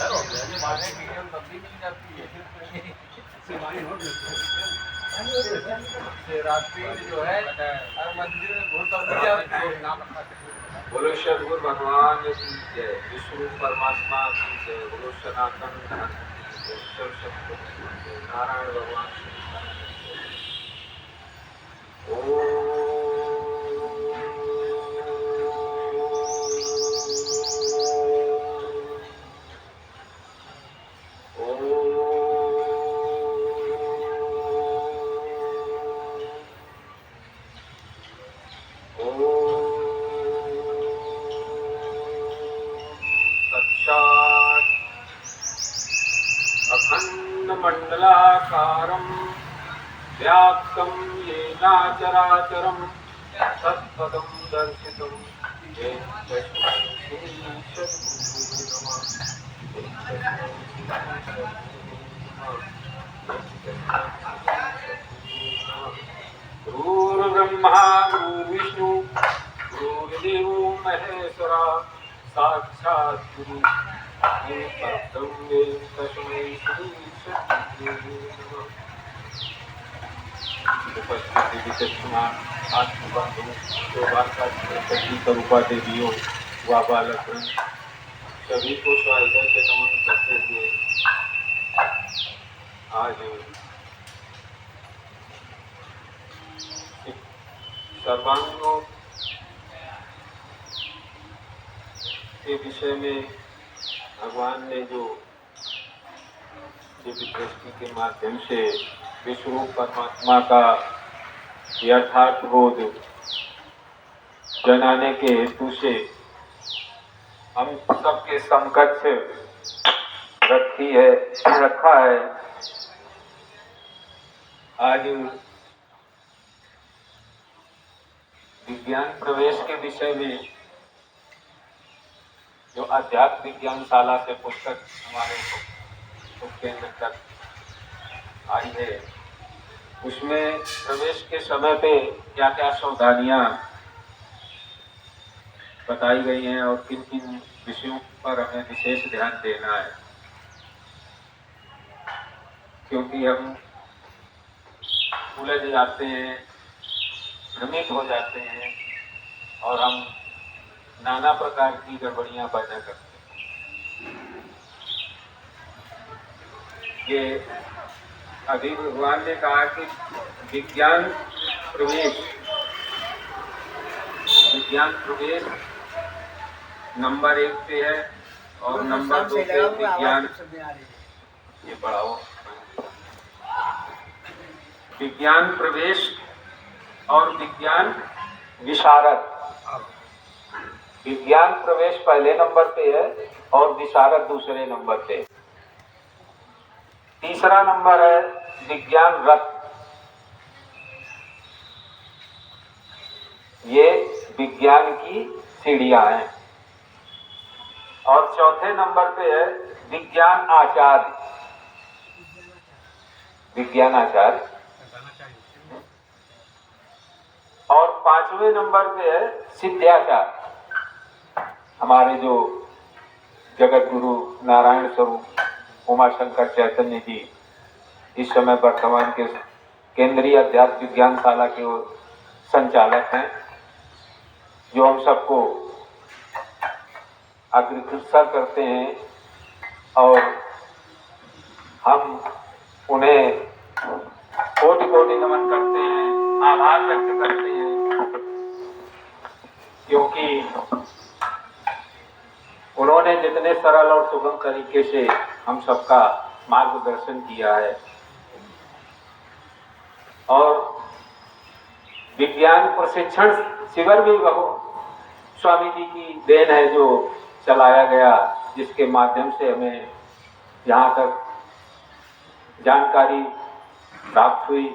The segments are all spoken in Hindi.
जो है मंदिर में बोलो सदगुरु भगवान की जय, विष्णु परमात्मा की जय, बोलो सनातन धर्म की जय, सब सबको नारायण भगवान मंडलाकारं व्याप्तं येन चराचरं तत्पदं दर्शितं येन तस्मै श्री गुरुर्ब्रह्मा गुरुर्विष्णु गुरुर्देवो महेश्वरा साक्षात् गुरु तस्मै श्री रूपा देवियों व बालक सभी को स्वागत से नमन करते हुए आज सर्वांगों के विषय में भगवान ने जो दिव्य दृष्टि के माध्यम से विश्व परमात्मा का यथार्थ बोध जनाने के हेतु से हम सबके समकक्ष रखा है। आज विज्ञान प्रवेश के विषय में जो अध्यात्म विज्ञानशाला से पुस्तक हमारे केंद्र तक आई है, उसमें प्रवेश के समय पे क्या क्या सावधानियां बताई गई हैं और किन किन विषयों पर हमें विशेष ध्यान देना है, क्योंकि हम उलझ जाते हैं, भ्रमित हो जाते हैं और हम नाना प्रकार की गड़बड़ियां पैदा करते हैं। ये अभी भगवान ने कहा कि विज्ञान प्रवेश नंबर 1 पे है और नंबर 2 पे विज्ञान, ये बढ़ाओ, विज्ञान प्रवेश और विज्ञान विशारद। विज्ञान प्रवेश पहले नंबर पे है और विशारद दूसरे नंबर पे। तीसरा नंबर है विज्ञान रथ, ये विज्ञान की सीढ़ियां हैं। और चौथे नंबर पे है विज्ञान आचार्य, विज्ञान आचार्य। और 5वें नंबर पे है सिद्धाचार्य, हमारे जो जगत गुरु नारायण स्वरूप उमाशंकर चैतन्य जी इस समय वर्तमान के केंद्रीय अध्यात्म विज्ञानशाला के संचालक हैं, जो हम सबको अग्रसर करते हैं और हम उन्हें कोटि कोटि नमन करते हैं, आभार व्यक्त करते हैं, क्योंकि उन्होंने जितने सरल और सुगम तरीके से हम सबका मार्गदर्शन किया है। और विज्ञान प्रशिक्षण शिविर भी स्वामी जी की देन है जो चलाया गया, जिसके माध्यम से हमें यहाँ तक जानकारी प्राप्त हुई।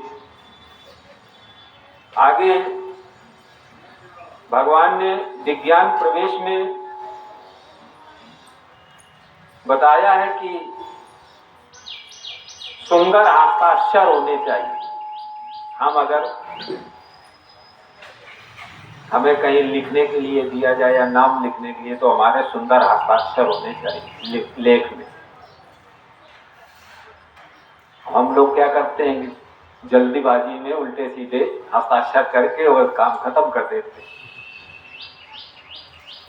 आगे भगवान ने विज्ञान प्रवेश में बताया है कि सुंदर हस्ताक्षर होने चाहिए। हम अगर हमें कहीं लिखने के लिए दिया जाए या नाम लिखने के लिए, तो हमारे सुंदर हस्ताक्षर होने चाहिए लेख में। हम लोग क्या करते हैं, जल्दीबाजी में उल्टे सीधे हस्ताक्षर करके और काम खत्म कर देते हैं।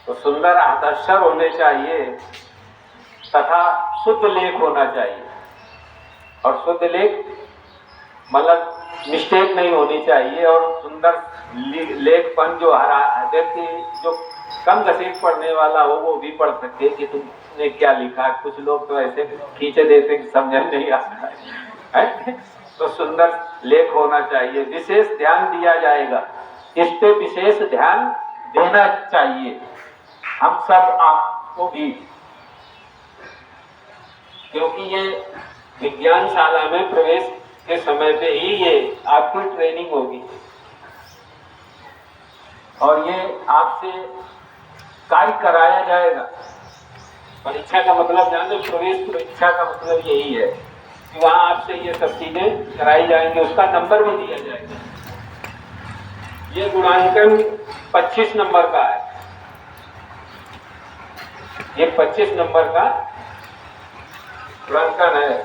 तो सुंदर हस्ताक्षर होने चाहिए तथा शुद्ध लेख होना चाहिए। और शुद्ध लेख मतलब मिस्टेक नहीं होनी चाहिए। और सुंदर लेखपन जो हर व्यक्ति जो कम घसीट पढ़ने वाला हो वो भी पढ़ सके कि तुमने क्या लिखा। कुछ लोग तो ऐसे खींचे देते कि समझ नहीं आता है। तो सुंदर लेख होना चाहिए, विशेष ध्यान दिया जाएगा, इस पे विशेष ध्यान देना चाहिए हम सब आपको भी, क्योंकि ये विज्ञान शाला में प्रवेश के समय पे ही ये आपकी ट्रेनिंग होगी और ये आपसे कार्य कराया जाएगा। परीक्षा का मतलब जान लो, प्रवेश परीक्षा का मतलब यही है कि वहां आपसे ये सब चीजें कराई जाएंगी, उसका नंबर भी दिया जाएगा। ये गुणांकन 25 नंबर का है, ये 25 नंबर का गुणांकन है।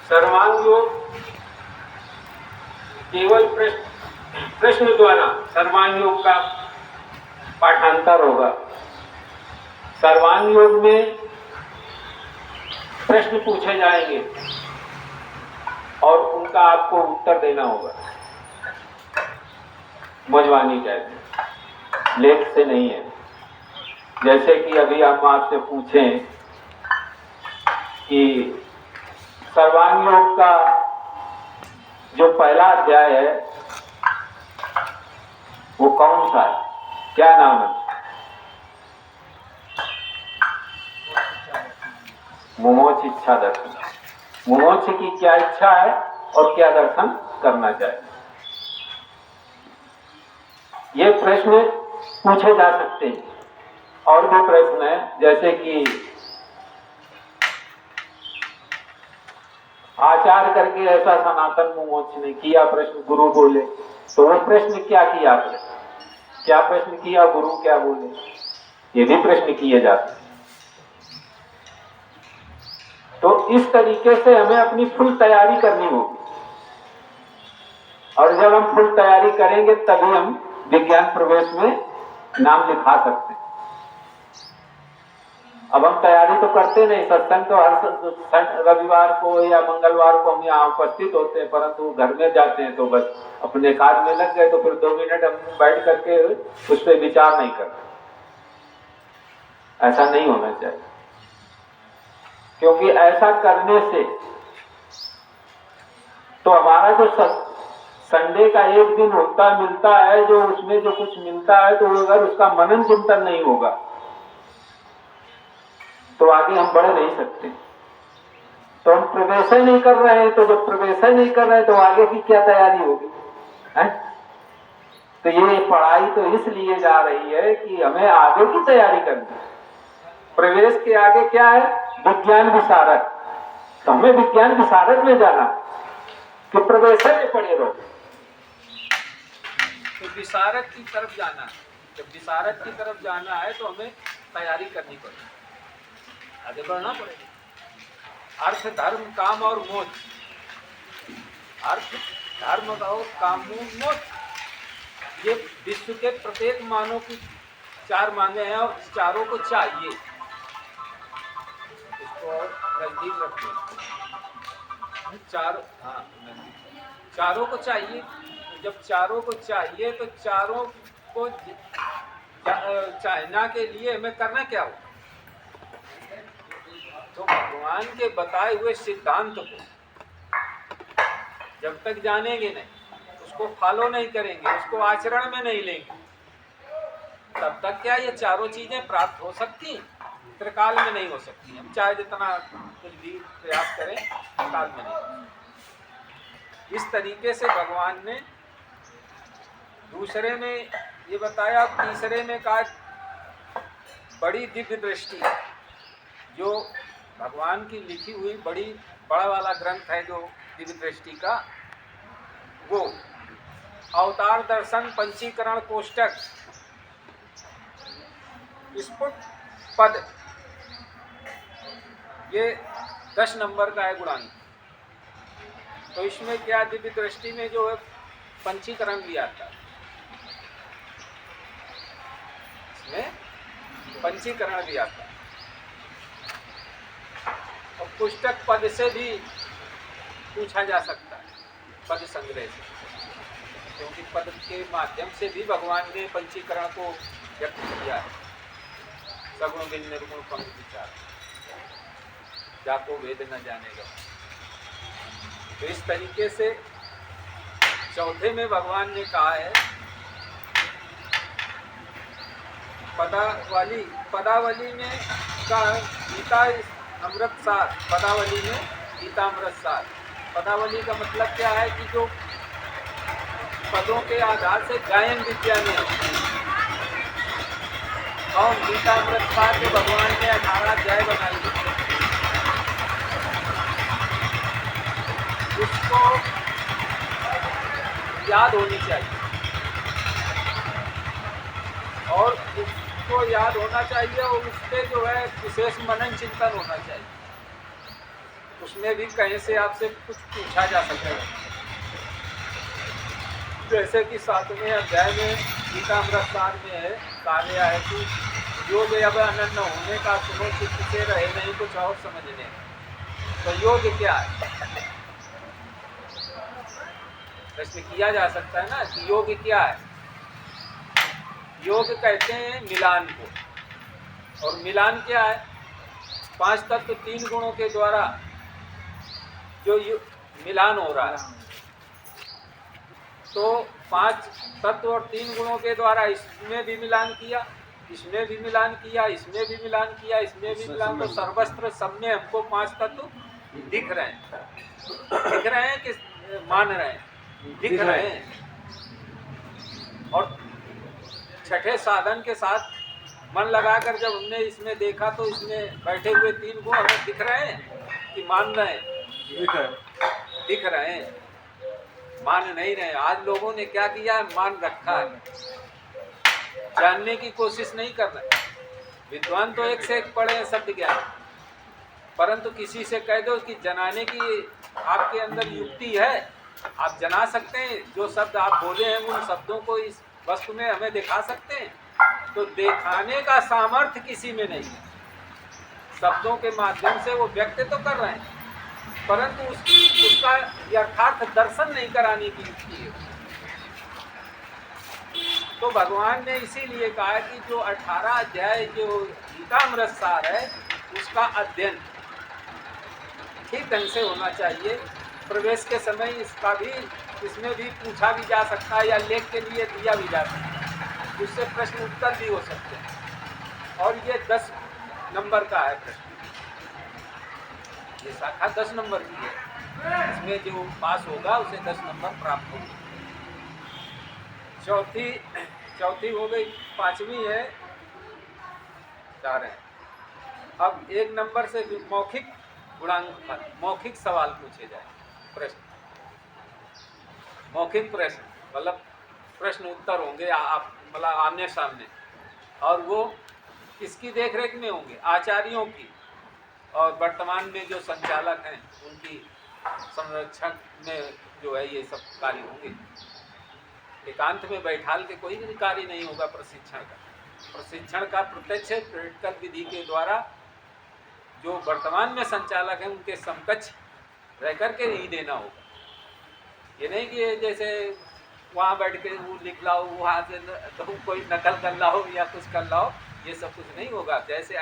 सर्वांग योग केवल प्रश्न द्वारा सर्वांग योग का पाठांतर होगा। सर्वांग योग में प्रश्न पूछे जाएंगे और उनका आपको उत्तर देना होगा मजवानी टाइप, लेख से नहीं है। जैसे कि अभी हम आपसे पूछें कि सर्वांग योग का जो पहला अध्याय है वो कौन सा है, क्या नाम है? मुमोक्ष इच्छा दर्शन। मुमोक्ष की क्या इच्छा है और क्या दर्शन करना चाहिए, ये प्रश्न पूछे जा सकते हैं। और भी प्रश्न है, जैसे कि आचार करके ऐसा सनातन मुमोक्ष ने किया, प्रश्न गुरु बोले, तो वो प्रश्न क्या किया आपने, क्या प्रश्न किया, गुरु क्या बोले, ये भी प्रश्न किए जाते हैं। तो इस तरीके से हमें अपनी फुल तैयारी करनी होगी और जब हम फुल तैयारी करेंगे तभी हम विज्ञान प्रवेश में नाम लिखा सकते हैं। अब हम तैयारी तो करते नहीं, सत्संग तो हर रविवार को या मंगलवार को हम यहाँ उपस्थित होते हैं, परंतु घर में जाते हैं तो बस अपने कार्य में लग गए, तो फिर 2 मिनट हम बैठ करके उस पर विचार नहीं करते। ऐसा नहीं होना चाहिए, क्योंकि ऐसा करने से तो हमारा जो संडे का एक दिन होता मिलता है, जो उसमें जो कुछ मिलता है, तो अगर उसका मनन चिंतन नहीं होगा तो आगे हम बढ़ नहीं सकते। तो हम प्रवेश नहीं कर रहे हैं, तो जब प्रवेश नहीं कर रहे हैं तो आगे की क्या तैयारी होगी है? तो ये पढ़ाई तो इसलिए जा रही है कि हमें आगे की तैयारी करनी है। प्रवेश के आगे क्या है, विज्ञान विशारद। तो हमें विज्ञान विशारद में जाना कि प्रवेश में पड़े रहो, तो विशारद की तरफ जाना है। जब विशारद की तरफ जाना है तो हमें तैयारी करनी पड़ेगी, आगे बढ़ना पड़ेगा। अर्थ धर्म काम और मोक्ष, अर्थ धर्म और काम मोक्ष, ये विश्व के प्रत्येक मानव की 4 मांगे हैं और चारों को चाहिए। इसको नजदीक रखिए, चारों को चाहिए। जब चारों को चाहिए तो चारों को चाहना के लिए हमें करना क्या हो, तो भगवान के बताए हुए सिद्धांत को जब तक जानेंगे नहीं, उसको फॉलो नहीं करेंगे, उसको आचरण में नहीं लेंगे, तब तक क्या ये चारों चीजें प्राप्त हो सकती, त्रिकाल में नहीं हो सकती। हम चाहे जितना कुछ भी प्रयास करें, त्रिकाल में नहीं। इस तरीके से भगवान ने दूसरे में ये बताया, तीसरे में कहा बड़ी दिव्य दृष्टि, जो भगवान की लिखी हुई बड़ा वाला ग्रंथ है जो दिव्य दृष्टि का, वो अवतार दर्शन पंचीकरण कोष्टक स्फुट पद, ये 10 नंबर का है गुणांक। तो इसमें क्या दिव्य दृष्टि में जो है पंचीकरण भी आता है, इसमें पंचीकरण भी आता है। और पुस्तक पद से भी पूछा जा सकता है, पद संग्रह से, क्योंकि पद के माध्यम से भी भगवान ने पंचीकरण को व्यक्त किया है। सगुण बिन निर्गुण पंग विचार, जाको वेद न जानेगा। तो इस तरीके से चौथे में भगवान ने कहा है पदावली में का गीता अमृत सार, पदावली में गीता अमृत सार। पदावली का मतलब क्या है कि जो पदों के आधार से गायन विद्या में और गीता अमृत सार के भगवान ने 18 अध्याय बनाई, उसको याद होनी चाहिए और उसको याद होना चाहिए और उस पर जो है विशेष मनन चिंतन होना चाहिए। उसमें भी कहीं से आपसे कुछ पूछा जा सकेगा, जैसे कि 7वें अध्याय में गीता अमृत सार में है, कहा गया है कि योग अब अनन्न होने का सुनो चित्त से रहे नहीं कुछ और समझने। तो योग क्या है, प्रश्न किया जा सकता है ना कि योग क्या है। योग कहते हैं मिलान को, और मिलान क्या है, 5 तत्व 3 गुणों के द्वारा जो मिलान हो रहा है। तो 5 तत्व और 3 गुणों के द्वारा इसमें भी मिलान किया, इसमें भी मिलान किया, इसमें भी मिलान किया, इसमें भी मिलान। तो सर्वस्त्र सब में हमको 5 तत्व दिख रहे हैं कि मान रहे हैं, दिख रहे हैं। और छठे साधन के साथ मन लगाकर जब हमने इसमें देखा तो इसमें बैठे हुए 3 गुण हमें दिख रहे हैं कि मान रहे हैं, दिख रहे हैं, मान नहीं रहे। आज लोगों ने क्या किया है, मान रखा है, जानने की कोशिश नहीं कर रहे। विद्वान तो एक से एक पढ़े हैं शब्द ज्ञान, परंतु किसी से कह दो कि जनाने की आपके अंदर युक्ति है, आप जना सकते हैं, जो शब्द आप बोले हैं उन शब्दों को इस वस्तु में हमें दिखा सकते हैं, तो दिखाने का सामर्थ्य किसी में नहीं है। शब्दों के माध्यम से वो व्यक्त तो कर रहे हैं, परंतु उसका यथार्थ दर्शन नहीं कराने की युक्ति है। तो भगवान ने इसीलिए कहा कि जो 18 अध्याय जो गीतामृत सार है उसका अध्ययन ठीक ढंग से होना चाहिए। प्रवेश के समय इसका भी, इसमें भी पूछा भी जा सकता है या लेख के लिए दिया भी जा सकता है, उससे प्रश्न उत्तर भी हो सकते हैं। और ये 10 नंबर का है प्रश्न, ये शाखा 10 नंबर की है, इसमें जो पास होगा उसे 10 नंबर प्राप्त होगा। चौथी हो गई, 5वीं है, 4 है। अब 1 नंबर से मौखिक गुणांक पर मौखिक सवाल पूछे जाए, प्रश्न, मौखिक प्रश्न मतलब प्रश्न उत्तर होंगे आप मतलब आमने सामने, और वो किसकी देखरेख में होंगे, आचार्यों की, और वर्तमान में जो संचालक हैं उनकी संरक्षण में जो है ये सब कार्य होंगे। एकांत में बैठाल के कोई भी कार्य नहीं होगा। प्रशिक्षण का प्रत्यक्ष प्रैक्टिकल विधि के द्वारा जो वर्तमान में संचालक हैं उनके समकक्ष रह करके ही देना होगा। ये नहीं कि जैसे वहाँ बैठ के वो लिख लाओ, वहाँ से तो कोई नकल कर लाओ या कुछ कर लाओ, ये सब कुछ नहीं होगा। जैसे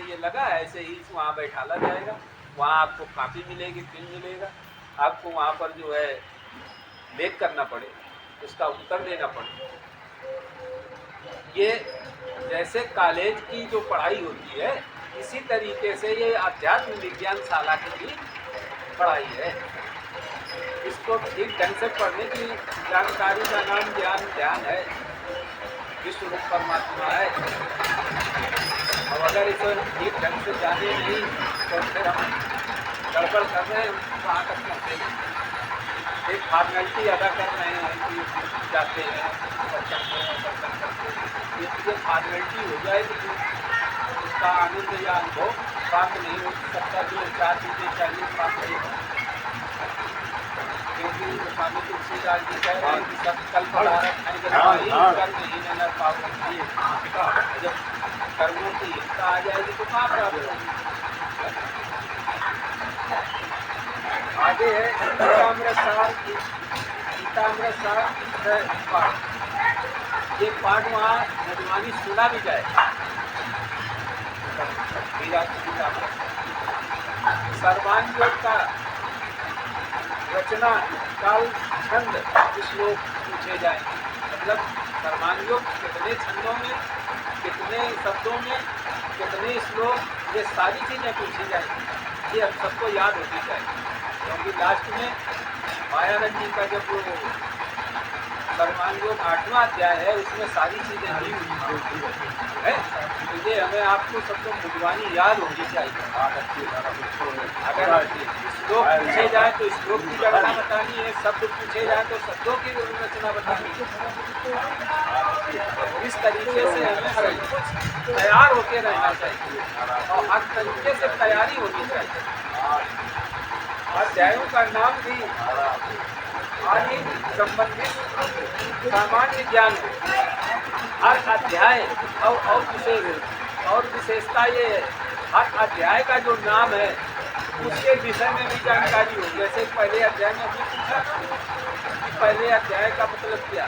ये लगा ऐसे ही वहाँ बैठाला जाएगा। वहाँ आपको कापी मिलेगी, पेन मिलेगा, आपको वहाँ पर जो है लेख करना पड़ेगा, उसका उत्तर देना पड़ेगा। ये जैसे कॉलेज की जो पढ़ाई होती है इसी तरीके से ये अध्यात्म विज्ञान शाला की भी पढ़ाई है। इसको ठीक ढंग से पढ़ने की जानकारी का नाम ध्यान है, विश्व रूप परमात्मा है। और अगर इसे ठीक ढंग से जाने नहीं तो फिर हम गड़बड़ कर रहे हैं, वहाँ तक पहुँचेंगे। एक फॉर्मेलिटी अदा कर रहे हैं कि जाते हैं दर्शन करते, ये फॉर्मेलिटी हो जाए तो उसका आनंद या अनुभव प्राप्त नहीं हो सकता। जो 4 चीज़ें चाहिए प्राप्त नहीं हो। क्योंकि स्वामी तुलसीदास जी कह रहे हैं कि सब कल्प कर्म ही न पाओ। जब कर्मों की एकता आ जाएगी तो कहाँ प्राप्त होगी। आगे है गीतामृत सार पाठ। ये पाठ वहाँ यजमानी सुना भी जाए। सर्वांग योग का रचना काल छंद श्लोक पूछे जाए। मतलब सर्वांग योग कितने छंदों में, कितने शब्दों में, कितने श्लोक, ये सारी चीजें पूछी जाए। ये हम सबको याद होनी चाहिए। क्योंकि लास्ट में मायानंद जी का जब वो सर्वांग योग 8वां अध्याय है, उसमें सारी चीजें दी हुई है। तो ये हमें आपको सबको मुद्वानी याद होनी चाहिए। अगर श्लोक पूछे जाए तो श्लोक की रचना बतानी है, शब्द पूछे जाए तो शब्दों की रचना बतानी है। इस तरीके से हमें सब कुछ तैयार होके रहना चाहिए और हर तरीके से तैयारी होनी चाहिए। अध्यायों का नाम भी आदि संबंधित सामान्य ज्ञान है। हर अध्याय और विशेषता ये है, हर अध्याय का जो नाम है उसके विषय में भी जानकारी हो। जैसे पहले अध्याय में हमने पूछा कि पहले अध्याय का मतलब क्या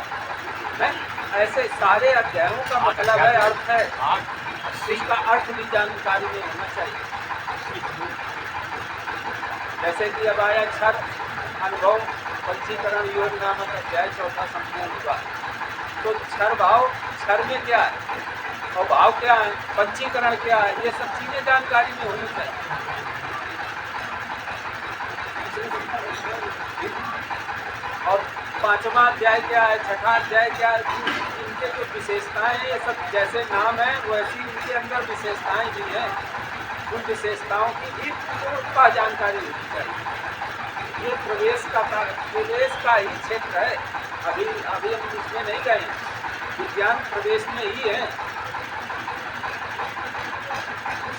है, ऐसे सारे अध्यायों का मतलब है, अर्थ है, इसका अर्थ भी जानकारी में होना चाहिए। जैसे कि अब आया क्षर अनुभव पंचीकरण योग नामक अध्याय 4 संपूर्ण हुआ। तो क्षर भाव, क्षर में क्या है और भाव क्या है, पंचीकरण क्या है, ये सब चीजें जानकारी में होनी चाहिए। और 5वां अध्याय क्या है, 6वां अध्याय क्या है, इनके जो विशेषताएं हैं, ये सब जैसे नाम है वैसी इनके अंदर विशेषताएं भी हैं। उन विशेषताओं की भी पूर्णतः जानकारी होनी चाहिए। ये प्रवेश का ही क्षेत्र है। अभी हम इसमें नहीं गए, विज्ञान प्रवेश में ही है।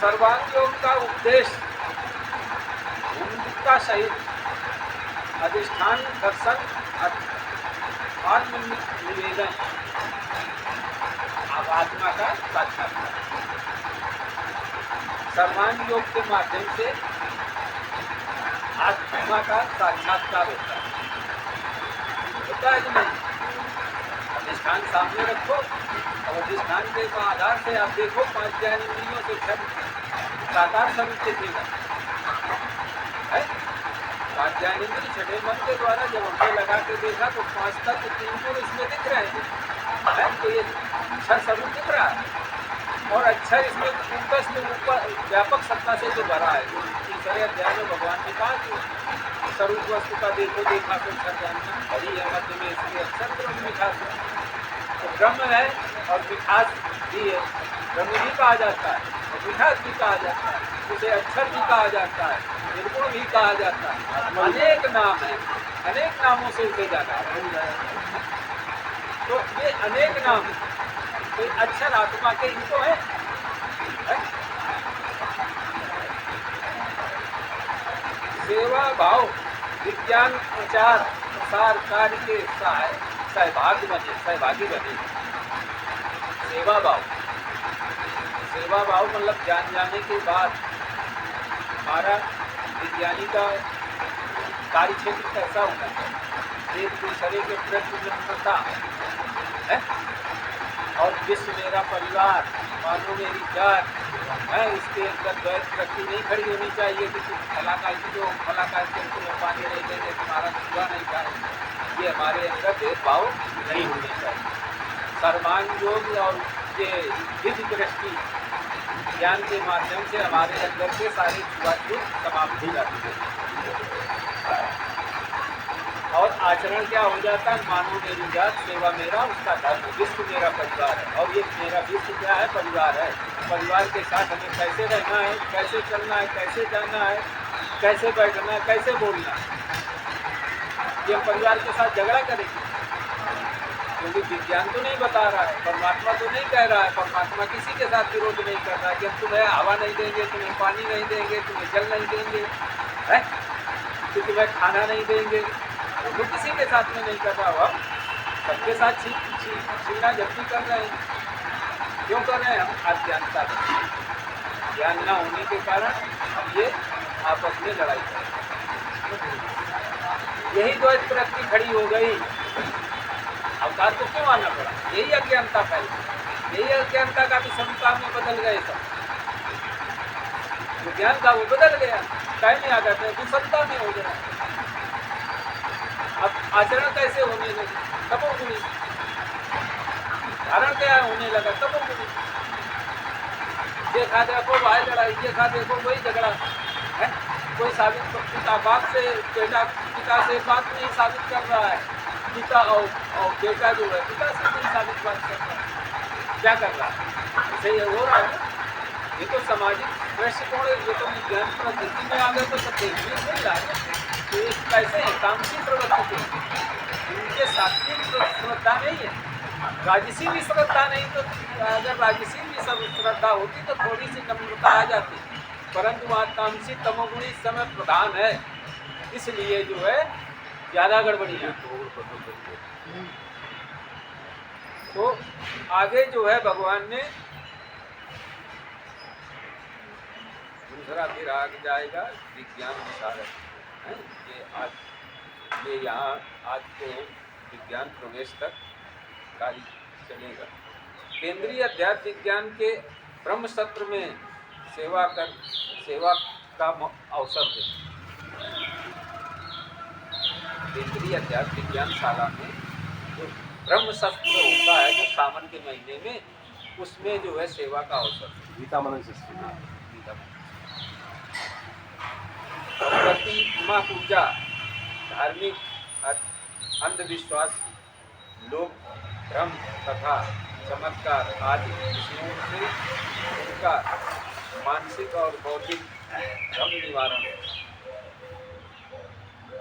सर्वांग योग का उपदेश का सहित अधिष्ठान दर्शन आत्म निवेदन आत्मा का साक्षात्कार। सर्वांग योग के माध्यम से आत्मा का साक्षात्कार होता है कि नहीं। अधिष्ठान सामने रखो और अधिष्ठान के आधार से आप देखो 5 ज्ञानेंद्रियों से साकार स्वरूप दिखेगा। 5 ज्ञानेंद्रिय 6ठे मन के द्वारा जब हमने लगा के देखा तो 5 तत्व 3 गुण इसमें दिख रहे हैं। तो ये अक्षर स्वरूप दिख रहा है और अक्षर इसमें ऊपर व्यापक सत्ता से जो भरा है। तीसरे अध्याय में भगवान ने कहा कि स्वरूप वस्तु का देखो देखा तो अक्षर जानना, बड़ी है मध्य में इसके अक्षर ब्रह्म मिठास है। तो ब्रह्म है और मिठास भी है, ब्रह्म भी कहा जाता है और मिठास भी कहा जाता है, उसे अक्षर भी कहा जाता है, निर्गुण भी कहा जाता है। अनेक नाम है, अनेक नामों से उसे जाना है। तो ये अनेक नाम तो अक्षर आत्मा के इनको है। सेवा भाव विज्ञान प्रचार प्रसार कार्य के सहभागी बने। सेवा भाव मतलब जान जाने के बाद हमारा विज्ञानी का कार्य क्षेत्र कैसा होना चाहिए, एक दूसरे के प्रति मित्रता है और विश्व मेरा परिवार, मानो मेरी जात है। इसके अंदर द्वैत वृत्ति नहीं खड़ी होनी चाहिए कि तुम फलाकार के तुम्हें पानी नहीं देंगे, तुम्हारा छुआ नहीं खाएंगे। ये हमारे अंदर भेदभाव नहीं होनी चाहिए। सर्वांग योग और ये विधि दृष्टि ज्ञान के माध्यम से हमारे अंदर के सारे छुआछूत समाप्त हो जाती है और आचरण क्या हो जाता है, मानो मेरी जात सेवा मेरा उसका धर्म, विश्व मेरा परिवार है। और ये मेरा विश्व क्या है, परिवार है। परिवार के साथ हमें कैसे रहना है, कैसे चलना है, कैसे जाना है, कैसे बैठना है, कैसे बोलना है। ये परिवार के साथ झगड़ा करेंगे क्योंकि विज्ञान तो नहीं बता रहा है, परमात्मा तो नहीं कह रहा है। परमात्मा किसी के साथ विरोध नहीं कर रहा है कि हम तुम्हें हवा नहीं देंगे, तुम्हें पानी नहीं देंगे, तुम्हें जल नहीं देंगे, है कि तुम्हें खाना नहीं देंगे, वो तो किसी के साथ में नहीं कर रहा हुआ, सबके साथ छीना झपटी कर रहे हैं। क्यों कर रहे हैं? हम अज्ञानता का ज्ञान न होने के कारण हम ये आपस में लड़ाई कर रहे हैं। यही द्वैत प्रवृत्ति खड़ी हो गई, अवतार को क्यों आना पड़ा? यही अज्ञानता फैली, यही अज्ञानता का विषमता में बदल गए सब। जो ज्ञान था वो बदल गया, टाइम में आ जाते हैं विषमता में हो गया। अब आचरण कैसे होने लगे? तमोगुणी। कारण क्या होने लगा? तमोगुणी। देखा देखो भाई लड़ाई, देखा देखो वही झगड़ा है। कोई साबित पिता बाप से, बेटा पिता से बात नहीं साबित कर रहा है, पिता और बेटा जो है पिता से नहीं साबित बात कर रहा है। क्या कर रहा है? इसे ये हो रहा है। ये तो सामाजिक दृष्टिकोण है, ये तो विज्ञान प्रवृत्ति में आ गए तो सब देखने मिल रहा है। तो ये कैसे है? तामसिक प्रवृत्ति के उनके सात्विक श्रद्धा नहीं है, राजसी भी श्रद्धा नहीं। तो अगर राजसी भी श्रद्धा होती तो थोड़ी सी नम्रता आ जाती, परंतु वहाँ तामसी तमोगुणी इस समय प्रधान है, इसलिए जो है ज्यादा गड़बड़ी है। तो आगे जो है भगवान ने दूसरा विराग जाएगा विज्ञान विशारद है। ये यहाँ आज तो विज्ञान प्रवेश तक कार्य चलेगा। केंद्रीय अध्यात्म विज्ञान के ब्रह्म सत्र में सेवा का अवसर दे। केंद्रीय अध्यात्म विज्ञान शाला में जो ब्रह्म सत्र होता है जो सावन के महीने में, उसमें जो है सेवा का अवसर। गीता मनन प्रतिमा पूजा, धार्मिक अंधविश्वास, लोक भ्रम तथा चमत्कार आदि विषयों से उनका मानसिक और बौद्धिक भ्रम निवारण।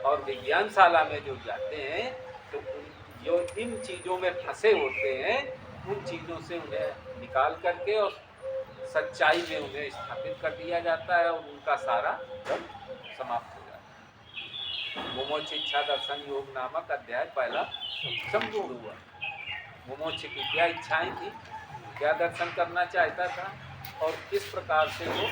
और विज्ञानशाला में जो जाते हैं तो जो इन चीज़ों में फंसे होते हैं उन चीज़ों से उन्हें निकाल करके और सच्चाई में उन्हें स्थापित कर दिया जाता है और उनका सारा भ्रम समाप्त हो जाता है। मोमोक्ष इच्छा दर्शन योग नामक अध्याय पहला संपूर्ण हुआ। मोमोक्ष की क्या इच्छाएं थी, क्या दर्शन करना चाहता था और किस प्रकार से वो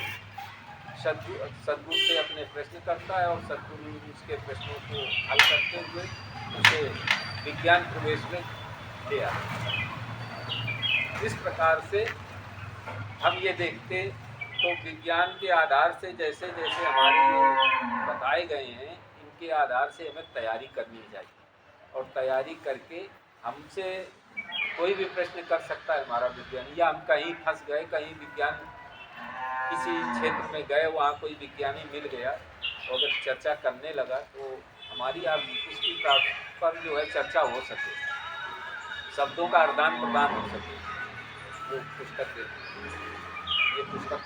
सद्गुरु से अपने प्रश्न करता है और सद्गुरु उसके प्रश्नों को हल करते हुए उसे विज्ञान प्रवेश में ले आता। इस प्रकार से हम ये देखते तो विज्ञान के आधार से जैसे जैसे हमारे बताए गए हैं, इनके आधार से हमें तैयारी करनी चाहिए और तैयारी करके हमसे कोई भी प्रश्न कर सकता है हमारा विज्ञान। या हम कहीं फंस गए, कहीं विज्ञान किसी क्षेत्र में गए, वहाँ कोई विज्ञानी मिल गया और अगर चर्चा करने लगा तो हमारी आप उसकी पर जो है चर्चा हो सके, शब्दों का आदान प्रदान हो सके। वो पुस्तक ये पुस्तक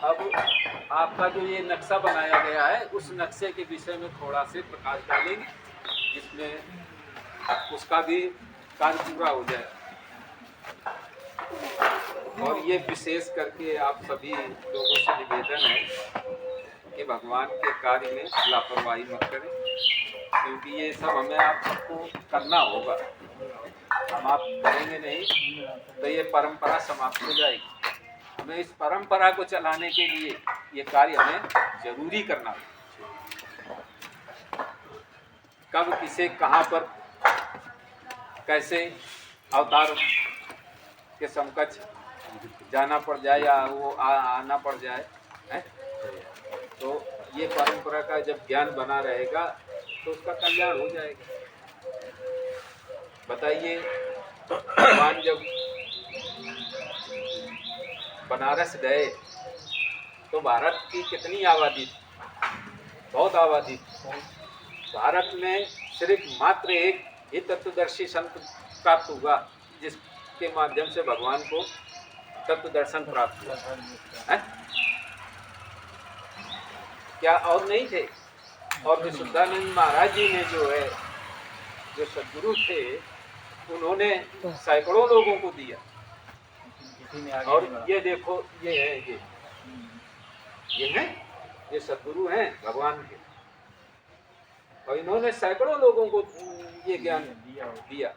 अब आपका जो ये नक्शा बनाया गया है उस नक्शे के विषय में थोड़ा से प्रकाश डालेंगे जिसमें उसका भी कार्य पूरा हो जाए। और ये विशेष करके आप सभी लोगों से निवेदन है कि भगवान के कार्य में लापरवाही मत करें, क्योंकि ये सब हमें आप सबको करना होगा। हम आप करेंगे नहीं तो ये परंपरा समाप्त हो जाएगी। हमें इस परंपरा को चलाने के लिए ये कार्य हमें जरूरी करना है। कब किसे कहाँ पर कैसे अवतार के समकक्ष जाना पड़ जाए या वो आना पड़ जाए है? तो ये परंपरा का जब ज्ञान बना रहेगा तो उसका कल्याण हो जाएगा। बताइए, भगवान जब बनारस गए तो भारत की कितनी आबादी थी? बहुत आबादी थी। भारत में सिर्फ मात्र एक ही तत्वदर्शी संत प्राप्त हुआ जिसके माध्यम से भगवान को तत्व दर्शन प्राप्त हुआ है? क्या और नहीं थे? और विशुद्धानंद महाराज जी ने जो है, जो सद्गुरु थे, उन्होंने सैकड़ों लोगों को दिया। और ये देखो, ये है ये ये हैं, ये सद्गुरु हैं भगवान के, और इन्होंने सैकड़ों लोगों को ये ज्ञान दिया।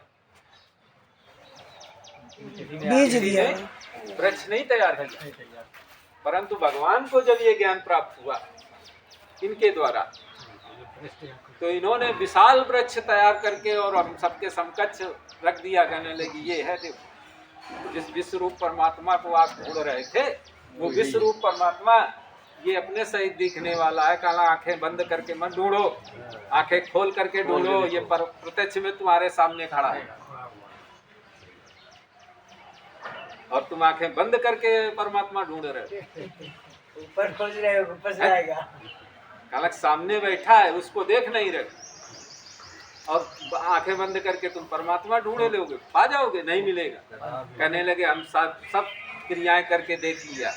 बीज दिया, वृक्ष नहीं तैयार किया, परंतु भगवान को जब ये ज्ञान प्राप्त हुआ इनके द्वारा, तो इन्होंने विशाल वृक्ष तैयार करके और हम सबके समकक्ष रख दिया, कहने लगी ये है देखो, जिस विश्व रूप परमात्मा को आप ढूंढ रहे थे, वो विश्व रूप परमात्मा ये अपने सहित दिखने वाला है। कहा आंखें बंद करके मत ढूंढो, आंखें खोल करके ढूंढो, ये प्रत्यक्ष में तुम्हारे सामने खड़ा है, और तुम आंखें बंद करके परमात्मा ढूंढ रहे हो, ऊपर खोज रहे हो, ऊपर से आएगा। कहा सामने बैठा है उसको देख नहीं रहे, और आंखें बंद करके तुम परमात्मा ढूंढे लोगे, पा जाओगे, नहीं मिलेगा। कहने लगे हम सब क्रियाएं करके देख लिया,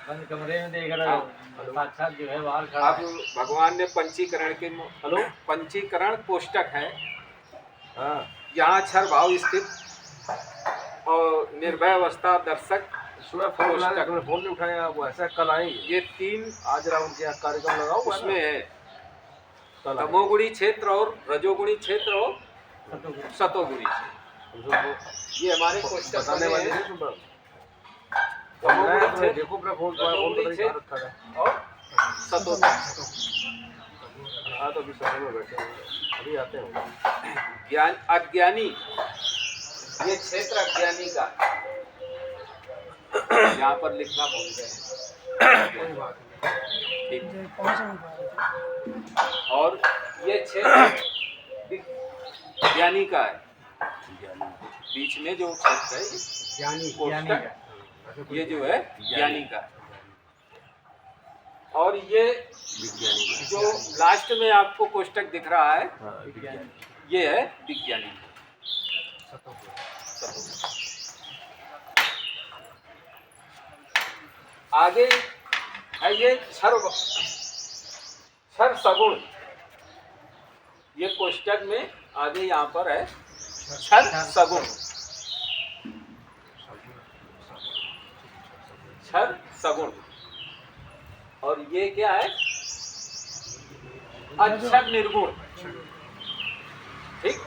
बंद कमरे में देख रहे हो, साक्षात जो है बाहर खड़ा अब भगवान ने पंचीकरण के पंचीकरण कोष्टक है, यहाँ अक्षर भाव स्थित और निर्भय अवस्था दर्शक कोष्टक। फोन नहीं उठाया, वो ऐसा कल आएंगे, ये 3 आज राउंड के कार्यक्रम लगा हुआ उसमें है, तमोगुणी क्षेत्र और रजोगुणी क्षेत्र और सतोगुणी क्षेत्र, ये हमारे कोष्टक बताने वाले हैं। नहीं तुम तमोगुणी देखो अपना फोन और सतोगुणी, हाँ तो अभी सफर में बैठे हैं, अभी आते हैं। ज्ञान अज्ञानी, ये क्षेत्र अज्ञानी का, यहाँ पर लिखना भूल गए, ठीक। और ये क्षेत्र ज्ञानी का है, बीच में जो क्षेत्र है कोष्टक, ये जो है ज्ञानी का है, और ये जो लास्ट में आपको कोष्टक दिख रहा है, ये है विज्ञानी। आगे है ये क्षर सगुण, ये कोष्टक में आगे यहाँ पर है क्षर सगुण, क्षर सगुण, और ये क्या है अक्षर निर्गुण, ठीक।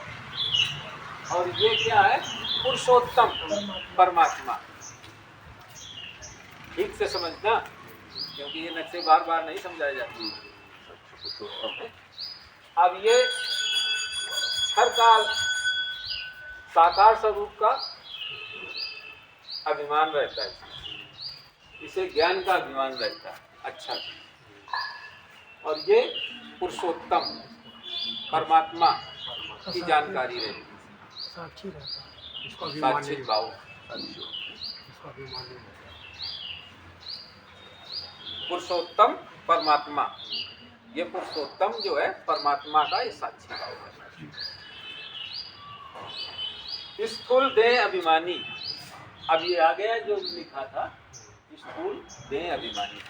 और ये क्या है पुरुषोत्तम परमात्मा, ठीक से समझना, क्योंकि ये नक्शे बार बार नहीं समझाए जाते। अब ये क्षर काल साकार स्वरूप का अभिमान रहता है, इसे ज्ञान का अभिमान रहता है, अच्छा। और ये पुरुषोत्तम परमात्मा की जानकारी रहती है, साक्षी भाव, पुरुषोत्तम परमात्मा, ये पुरुषोत्तम जो है परमात्मा का ये साक्षी भाव है। स्थूल देह अभिमानी, अब ये आ गया जो लिखा था, स्थूल देह अभिमानी।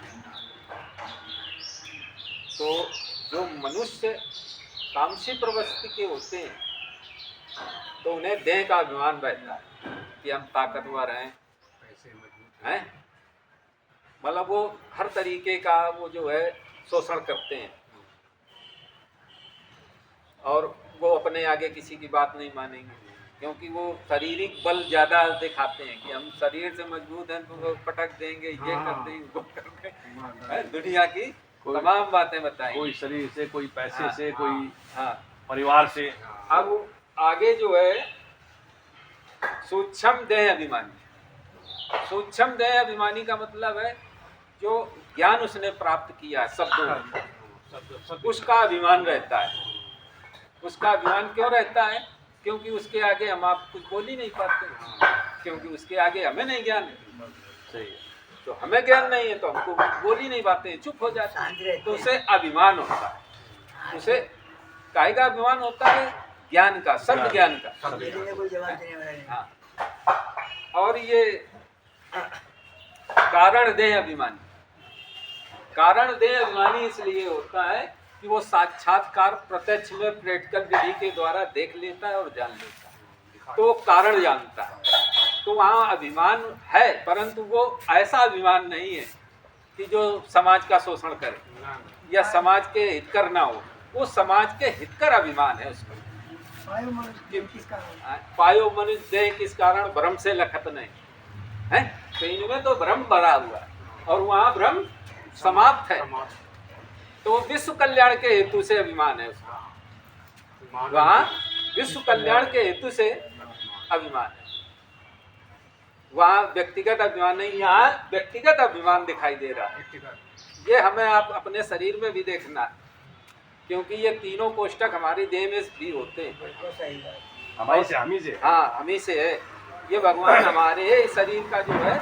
तो जो मनुष्य तामसी प्रवृत्ति के होते हैं, तो उन्हें देह का अभिमान रहता है कि हम ताकतवर हैं, मतलब वो हर तरीके का वो जो है शोषण करते हैं, और वो अपने आगे किसी की बात नहीं मानेंगे, क्योंकि वो शारीरिक बल ज़्यादा दिखाते हैं कि हम शरीर से मजबूत हैं, तो वो पटक देंगे, ये कर देंगे, वो कर देंगे, दुनिया की तमाम बातें बताएंगे, कोई शरीर से, कोई पैसे से, कोई हाँ परिवार से। अब आगे जो है सूक्ष्म देह अभिमानी, सूक्ष्म देह अभिमानी का मतलब है जो ज्ञान उसने प्राप्त किया शब्दों, उसका अभिमान रहता है। उसका अभिमान क्यों रहता है? क्योंकि उसके आगे हम आप कुछ बोल ही नहीं पाते, क्योंकि उसके आगे हमें नहीं ज्ञान है, सही है। तो हमें ज्ञान नहीं है तो हमको बोल ही नहीं पाते, चुप हो जाते हैं, तो उसे अभिमान होता है। उसे काहे का अभिमान होता है? ज्ञान का, शब्द ज्ञान का। हाँ। और ये कारण देह अभिमानी, कारण देह अभिमानी इसलिए होता है कि वो साक्षात्कार प्रत्यक्ष में प्रैक्टिकल विधि के द्वारा देख लेता है और जान लेता है, तो वो कारण जानता है। तो वहाँ अभिमान है, परंतु वो ऐसा अभिमान नहीं है कि जो समाज का शोषण करे या समाज के हितकर ना हो, वो समाज के हितकर अभिमान है उसको। पायो मनुष्य देह किस कारण, भ्रम से लखत नहीं है। तो इनमें तो भ्रम भरा हुआ है और वहाँ भ्रम समाप्त है। तो विश्व कल्याण के हेतु से अभिमान है उसका, वहाँ विश्व कल्याण के हेतु से अभिमान है, वहाँ व्यक्तिगत अभिमान नहीं, यहाँ व्यक्तिगत अभिमान दिखाई दे रहा है। ये हमें आप अपने शरीर में भी देखना है, क्योंकि ये तीनों कोष्ठक हमारी देह में भी होते हैं। हमी से हाँ, हमी से है। ये भगवान हमारे शरीर का जो है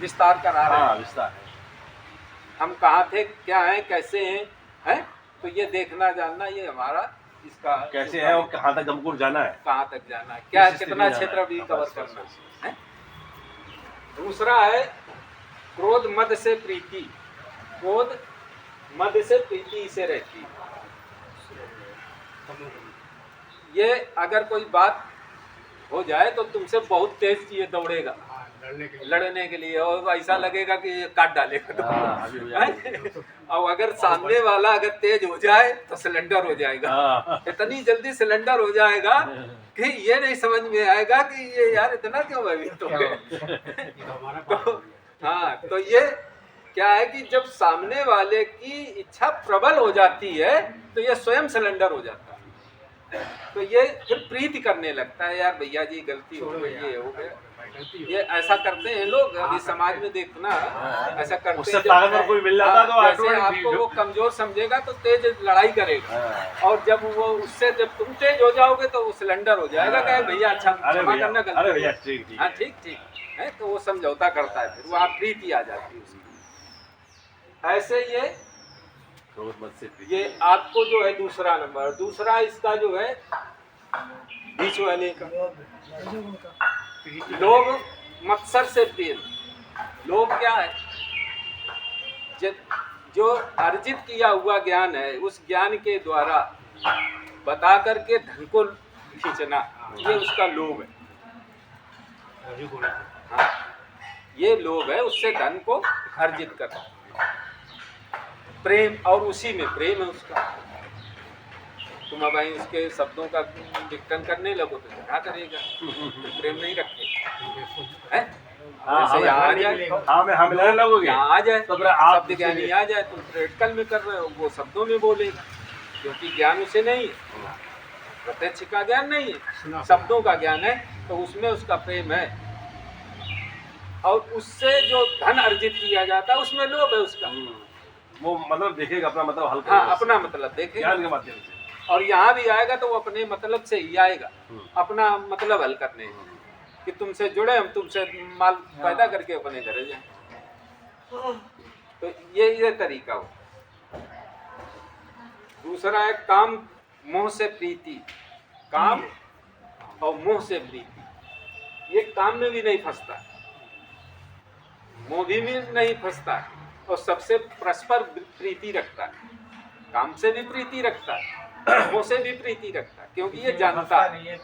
विस्तार करा रहे हैं। विस्तार हम कहाँ थे, क्या हैं, कैसे हैं, तो ये देखना जानना ये हमारा इसका कैसे है और कहाँ तक हमको जाना है, कहाँ तक जाना है, क्या कितना क्षेत्र भी कवर करना है। दूसरा है क्रोध मद से प्रीति। क्रोध मद से प्रीति से रहती है। ये अगर कोई बात हो जाए तो तुमसे बहुत तेज ये दौड़ेगा लड़ने के लिए, और ऐसा लगेगा कि ये काट डालेगा। और अगर सामने वाला अगर तेज हो जाए तो सिलेंडर हो जाएगा। इतनी जल्दी सिलेंडर हो जाएगा कि ये नहीं समझ में आएगा कि ये यार इतना क्यों भयभीत हो गए। तो हाँ, तो ये क्या है कि जब सामने वाले की इच्छा प्रबल हो जाती है तो ये स्वयं सिलेंडर हो जाता है। तो ये फिर प्रीति करने लगता है, यार भैया जी गलती हो गई, ये हो गया। ये ऐसा करते हैं लोग, अभी समाज में देखना ऐसा करते हैं। कोई मिल जाता तो जैसे आपको वो कमजोर समझेगा तो तेज लड़ाई करेगा, और जब वो उससे जब तुम तेज हो जाओगे तो वो सिलेंडर हो जाएगा। कहे भैया अच्छा क्षमा करना, गलती हाँ ठीक है, तो वो समझौता करता है, फिर वहाँ प्रीति आ जाती है उसकी। ऐसे ये आपको जो है दूसरा नंबर, दूसरा इसका जो है बीच वाले का लोभ मत्सर से प्रेम। लोभ क्या है, जो अर्जित किया हुआ ज्ञान है उस ज्ञान के द्वारा बता करके धन को खींचना, ये उसका लोभ है। हाँ, ये लोभ है, उससे धन को अर्जित करना। प्रेम, और उसी में प्रेम है उसका। तुम अब भाई उसके शब्दों का विघटन करने लगो तो क्या करेगा, तो प्रेम नहीं रखेगा। यहाँ आ जाए, यहाँ आ जाए शब्द ज्ञानी आ जाए तो प्रैक्टिकल में कर रहे हो, वो शब्दों में बोलेगा, क्योंकि ज्ञान उसे नहीं है, प्रत्यक्ष का ज्ञान नहीं है, शब्दों का ज्ञान है, तो उसमें उसका प्रेम है। और उससे जो धन अर्जित किया जाता है उसमें लोभ है उसका। वो मतलब देखेगा अपना मतलब हल्का, हाँ, अपना मतलब देखेगा ज्ञान के माध्यम से। और यहाँ भी आएगा तो वो अपने मतलब से ही आएगा, अपना मतलब हल करने, कि तुमसे जुड़े, हम तुमसे माल पैदा करके अपने घर जाए। तो ये तरीका हो। दूसरा है काम मोह से प्रीति। काम और मोह से प्रीति, ये काम में भी नहीं फंसता, मोह भी नहीं फंसता, और सबसे परस्पर प्रीति रखता है। काम से भी प्रीति रखता है, मोह से भी प्रीति रखता है, क्योंकि ये जानता है।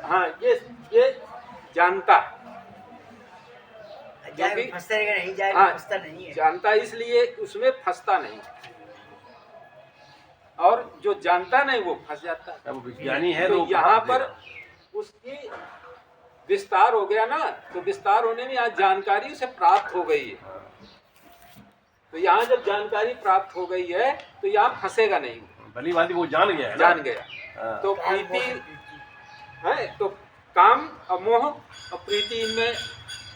हाँ, ये जानता है, जानता है, इसलिए उसमें फंसता नहीं, और जो जानता नहीं वो फंस जाता है। वो विज्ञानी है तो यहाँ पर उसकी विस्तार हो गया ना, तो विस्तार होने में आज जानकारी उसे प्राप्त हो गई है। तो यहाँ जब जानकारी प्राप्त हो गई है तो यहाँ फंसेगा नहीं, भली भांति वो जान गया है, जान गया। तो प्रीति है, तो काम और मोह और प्रीति इनमें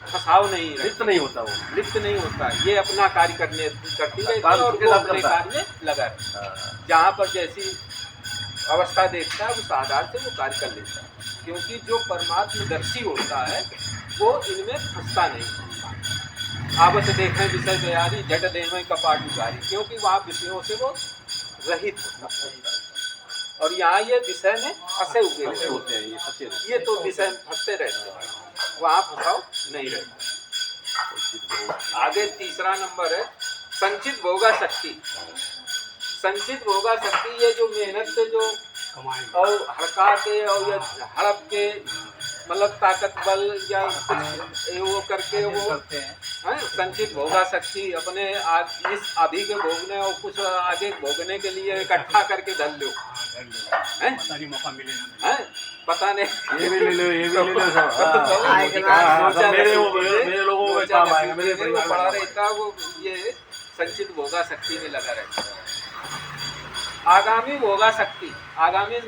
फंसाव नहीं, लिप्त नहीं होता, वो लिप्त नहीं होता। ये अपना कार्य करती रहती है और वो अपने कार्य में लगा रहता। जहाँ पर जैसी अवस्था देखता है उस आधार से वो कार्य कर लेता है, क्योंकि जो परमात्मदर्शी होता है वो इनमें फंसता नहीं। आवत देखें विषय तैयारी, जट देवें कपाट उतारी, क्योंकि वहाँ विषयों से वो रहित होता है। और यहाँ ये विषय में फंसे हुए होते हैं, ये तो विषय में फंसते रहते हैं, वहाँ फंसाव नहीं रहता। आगे तीसरा नंबर है संचित भोगा शक्ति। संचित भोगा शक्ति, ये जो मेहनत से जो और हड़का के और ये हड़प के मतलब ताकत बल या कुछ वो करके वो करते हैं। हैं संचित भोगा शक्ति अपने इस अभी के भोगने और कुछ आगे भोगने के लिए इकट्ठा करके धर लो हैं? पता नहीं मौका मिले ना हैं? पता नहीं ये भी ले लो, ये भी ले लो सब। तो हाँ, आएगा, हाँ, सोचा मेरे नसीब मेरे लोगों को सोचा काम आएगा, नसीब मेरे में वो परिवार पड़ा में। रहता वो ये संचित भोगा शक्ति में लगा रहता है। आगामी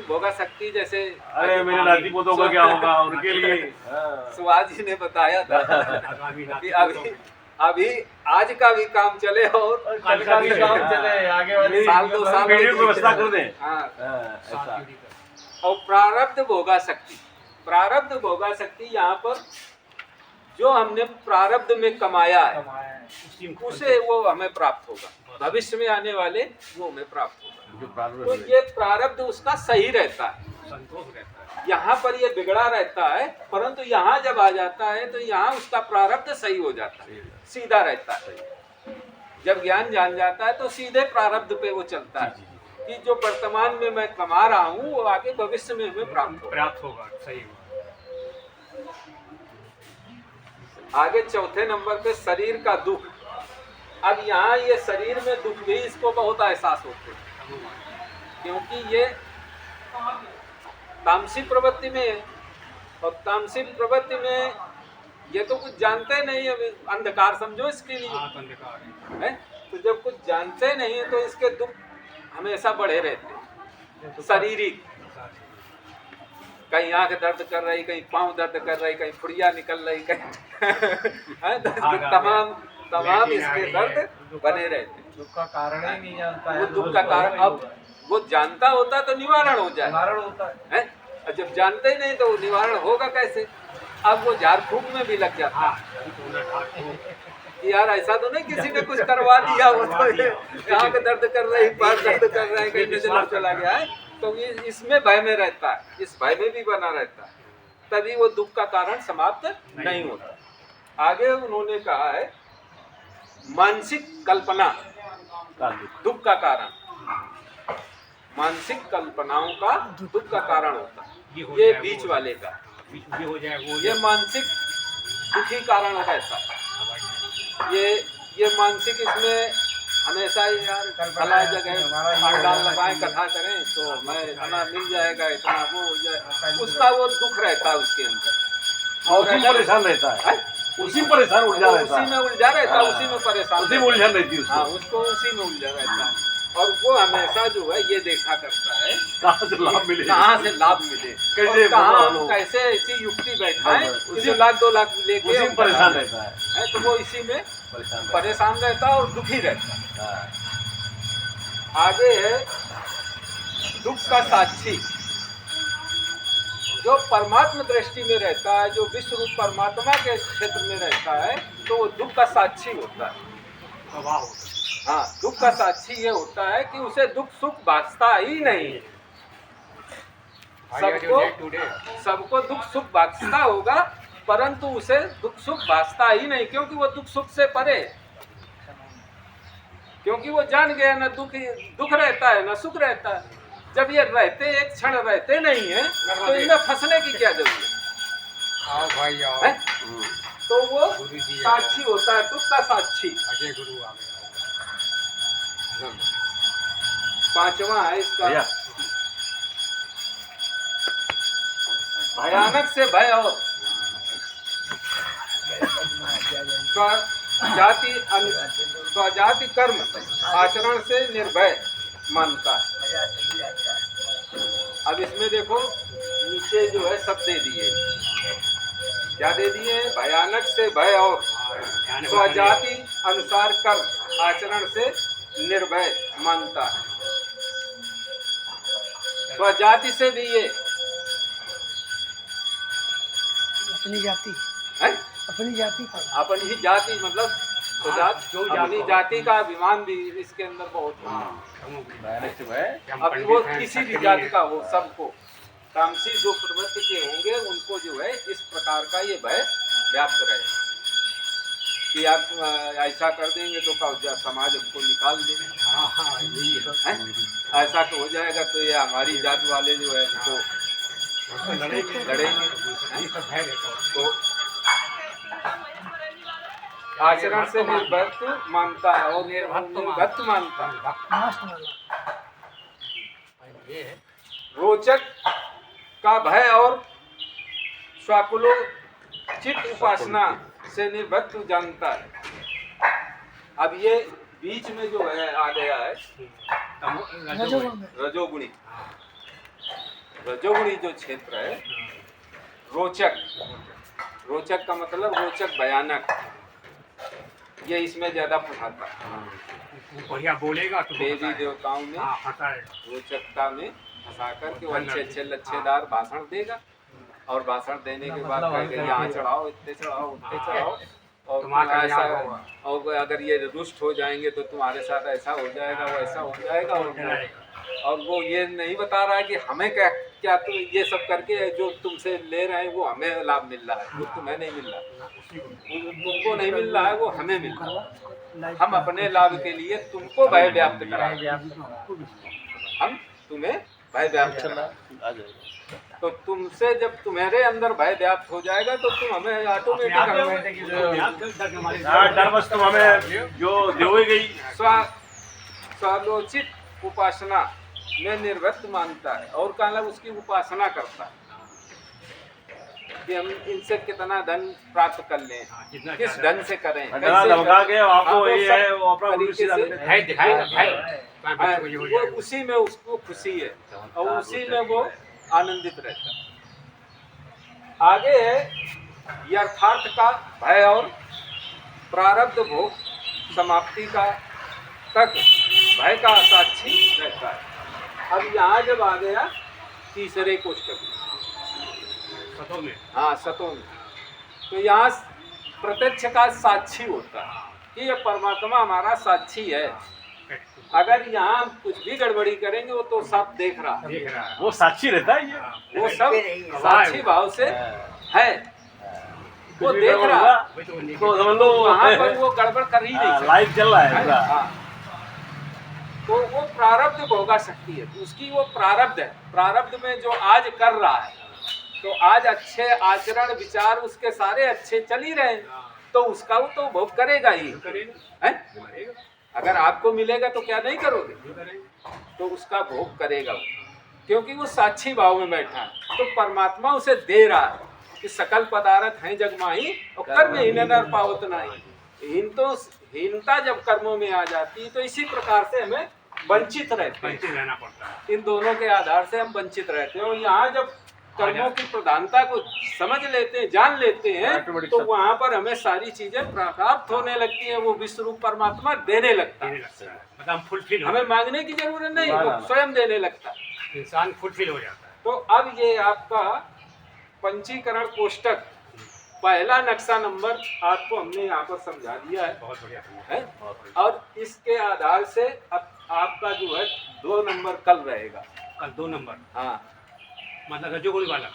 भोगा शक्ति जैसे अरे मेरे नाती पोतों का क्या होगा उनके लिए। हाँ। सुभाष जी ने बताया था आगामी कि अभी आज का भी काम चले और कल का भी काम चले, आगे वाली साल दो साल पीढ़ी को व्यवस्था कर दें। हाँ हाँ, ऐसा। और प्रारब्ध भोगा शक्ति यहाँ पर जो हमने प्रारब्ध में कमाया है उसे वो हमें प्राप्त होगा, भविष्य में आने वाले वो हमें प्राप्त होगा। जो प्रारंभ तो है। ये प्रारब्ध उसका सही रहता है, संतोष रहता है। यहाँ पर ये बिगड़ा रहता है, परंतु यहाँ जब आ जाता है तो यहाँ उसका प्रारब्ध सही हो जाता है, सीधा रहता है। जब ज्ञान जान जाता है तो सीधे प्रारब्ध पे वो चलता है कि जो वर्तमान में मैं कमा रहा हूँ वो आगे भविष्य में हमें प्राप्त होगा, सही होगा। आगे चौथे नंबर पे शरीर का दुख। अब यहाँ ये शरीर में दुख भी इसको बहुत एहसास होते हैं क्योंकि ये तामसिक प्रवृत्ति में है और तामसिक प्रवृत्ति में ये तो कुछ जानते नहीं है, अंधकार समझो इसके लिए है। तो जब कुछ जानते नहीं है तो इसके दुख हमेशा बढ़े रहते हैं। शारीरिक कहीं आंख दर्द कर रही, कहीं पांव दर्द कर रही, कहीं फुड़िया निकल रही, कहीं तमाम इसके दर्द बने रहते हैं। दुख का कारण ही नहीं जानता है। वो दुख का कारण अब वो जानता होता तो निवारण हो जाए कारण होता है। और जब जानते ही नहीं तो निवारण होगा कैसे। अब वो झाड़ फूक में भी लग जाता है कि यार ऐसा तो नहीं किसी ने कुछ करवा दिया, वो तो यहाँ के दर्द कर रही, पैर दर्द कर रहे, कहीं नजर चला गया है, तो ये इसमें भय में रहता है, इस भय में भी बना रहता है, तभी वो दुख का कारण समाप्त नहीं होता। आगे उन्होंने कहा है मानसिक कल्पना दुख का कारण, मानसिक कल्पनाओं का दुख का कारण होता है। ये बीच वाले का हो जाए वो ये मानसिक दुखी कारण रहता है। ये मानसिक इसमें हमेशा ही यार भला जगह पंडाल लगाए कथा करें तो मैं इतना मिल जाएगा, इतना वो हो जाए, उसका वो दुख रहता है उसके अंदर और उसी परेशान रहता है, उसी परेशान उलझा रहता उसी है, में उलझा रहता है, उसी में परेशान उसी में उलझन रहती है हाँ, उसको। उसको उसी में उलझा रहता है। और वो हमेशा जो है ये देखा करता है कहाँ से लाभ मिले, कहाँ से लाभ मिले, कैसे और कहाँ भगवान हो। हम कैसे ऐसी युक्ति बैठाएं उसी- उसी 1-2 लाख लेके उसी में हम परेशान बैठा रहता है, है, तो वो इसी में परेशान रहता है और दुखी रहता है। हाँ। आगे है दुख का साक्षी, जो परमात्मा दृष्टि में रहता है, जो विश्व रूप परमात्मा के क्षेत्र में रहता है, तो वो दुख का साक्षी होता है। स्वभाव होता हाँ, दुख का साक्षी ये होता है कि उसे दुख सुख बांटता ही नहीं। सबको दुख सुख बांटता होगा, परंतु उसे दुख सुख बांटता ही नहीं, क्योंकि वो दुख सुख से परे, क्योंकि वो जान गया ना दुख रहता है ना सुख रहता है। जब ये रहते एक क्षण रहते नहीं है तो इनमें फंसने की क्या जरूरत है। आओ भाई आओ, है? तो वो गुरु जी साक्षी होता है, दुख का साक्षी। अजय गुरु आ गया। 5वां है इसका भैया। भयानक से भय और स्वजाति कर्म आचरण से निर्भय मानता है। अब इसमें देखो नीचे जो है सब दे दिए, क्या दे दिए हैं? भयानक से भय और स्वजाति अनुसार कर्म आचरण से निर्भय मानता है। स्वजाति से भी ये अपनी जाति है, अपनी जाति का अपनी ही जाति मतलब अपनी जाति का अभिमान भी इसके अंदर बहुत है। अब वो किसी भी जाति का हो, सबको तामसी जो प्रवृत्ति के होंगे उनको जो है इस प्रकार का ये भय व्याप्त रहे कि आप ऐसा कर देंगे तो समाज हमको निकाल देंगे, ऐसा तो हो जाएगा तो ये हमारी जात वाले जो है उनको लड़ेंगे लड़ेंगे। ये सब है देखो तो आचरण से निर्भक्त मानता है और निर्भक्त मानता है। लास्ट वाला ये है रोचक का भय और स्वाकुलोचित उपासना से निर्भक्त जानता है। अब ये बीच में जो है आ गया है रजोगुण में रजोगुणी। रजोगुणी जो क्षेत्र है, रोचक, रोचक का मतलब रोचक, भयानक, ये इसमें ज्यादा फंसाता है। वो बढ़िया बोलेगा तो देवी देवताओं में हाँ फंसाएगा रोचकता में फंसा कर के वो अच्छे अच्छे लच्छेदार भाषण देगा और भाषण देने के बाद कहेगा यहाँ चढ़ाओ, इतने चढ़ाओ, उतने चढ़ाओ, और तुम्हारा ऐसा कल्याण होगा। और अगर ये रुष्ट हो जाएंगे तो तुम्हारे साथ ऐसा हो जाएगा, वैसा हो जाएगा। और वो ये नहीं बता रहा है कि हमें क्या क्या तुम ये सब करके जो तुमसे ले रहे हैं वो हमें लाभ मिल रहा है, वो तुम्हें नहीं मिल रहा है, तुमको नहीं मिल रहा है, वो हमें मिल रहा है। हम अपने लाभ के लिए तुमको भय व्याप्त कराएं, हम तुम्हें भय व्याप्त कराएं। तो तुमसे जब तुम्हारे अंदर भय व्याप्त हो जाएगा तो तुम हमें ऑटोमेटिक डर बस तुम हमें जो दोगे गई स्वालोचित उपासना में निर्भक्त मानता है और कहला उसकी उपासना करता है कि हम इनसे कितना धन प्राप्त कर लें, किस ढंग से करें, धमका के आपको हाँ, ये है वो अपना तरीके से है दिखाएगा हाँ, वो उसी में उसको खुशी है और उसी में वो आनंदित रहता है। आगे है यथार्थ का भय और प्रारब्ध भोग समाप्ति का तक भय का साक्षी रहता है। अब यहाँ जब आ गया तीसरे कोष्ठक सतों में हाँ सतों में, तो यहाँ प्रत्यक्ष का साक्षी होता है कि ये परमात्मा हमारा साक्षी है। अगर यहाँ कुछ भी गड़बड़ी करेंगे वो तो सब देख रहा है, देख रहा है वो साक्षी रहता है ये वो सब साक्षी भाव से है, वो देख रहा है। तो समझ लो वहाँ पर वो गड़बड़ कर ही नहीं सकता। लाइव चल रहा है पूरा। हाँ। तो वो प्रारब्ध भोगा शक्ति है, उसकी वो प्रारब्ध है। प्रारब्ध में जो आज कर रहा है तो आज अच्छे आचरण विचार उसके सारे अच्छे चल ही रहे हैं, तो उसका वो तो भोग करेगा ही है। अगर आपको मिलेगा तो क्या नहीं करोगे, तो उसका भोग करेगा वो, क्योंकि वो साक्षी भाव में बैठा है। तो परमात्मा उसे दे रहा है कि सकल पदार्थ हैं जगमाही और कर्म हीन नर पावत नाही। हीनता जब कर्मों में आ जाती है तो इसी प्रकार से हमें वंचित रहते हैं, वंचित रहना पड़ता है। इन दोनों के आधार से हम वंचित रहते हैं। और यहाँ जब कर्मों की प्रधानता को समझ लेते हैं, जान लेते हैं, तो वहाँ पर हमें सारी चीजें प्राप्त होने लगती हैं। वो विश्व रूप परमात्मा देने लगता है, मतलब हम फुलफिल हमें मांगने की जरूरत नहीं, वो स्वयं देने लगता है। इंसान फुलफिल हो जाता है। तो अब ये आपका पंचीकरण कोष्टक पहला नक्शा नंबर आपको हमने यहाँ पर समझा दिया है, बहुत बढ़िया है? और इसके आधार से अब आपका जो है 2 नंबर कल रहेगा। कल 2 नंबर हाँ, मतलब रजोगुणी वाला।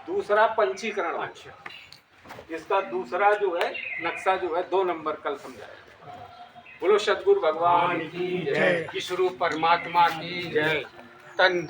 दूसरा पंचीकरण होगा। अच्छा इसका दूसरा जो है नक्शा जो है 2 नंबर कल समझाएगा। बोलो सद्गुरु भगवान की जय। विश्व रूप परमात्मा की जय। तन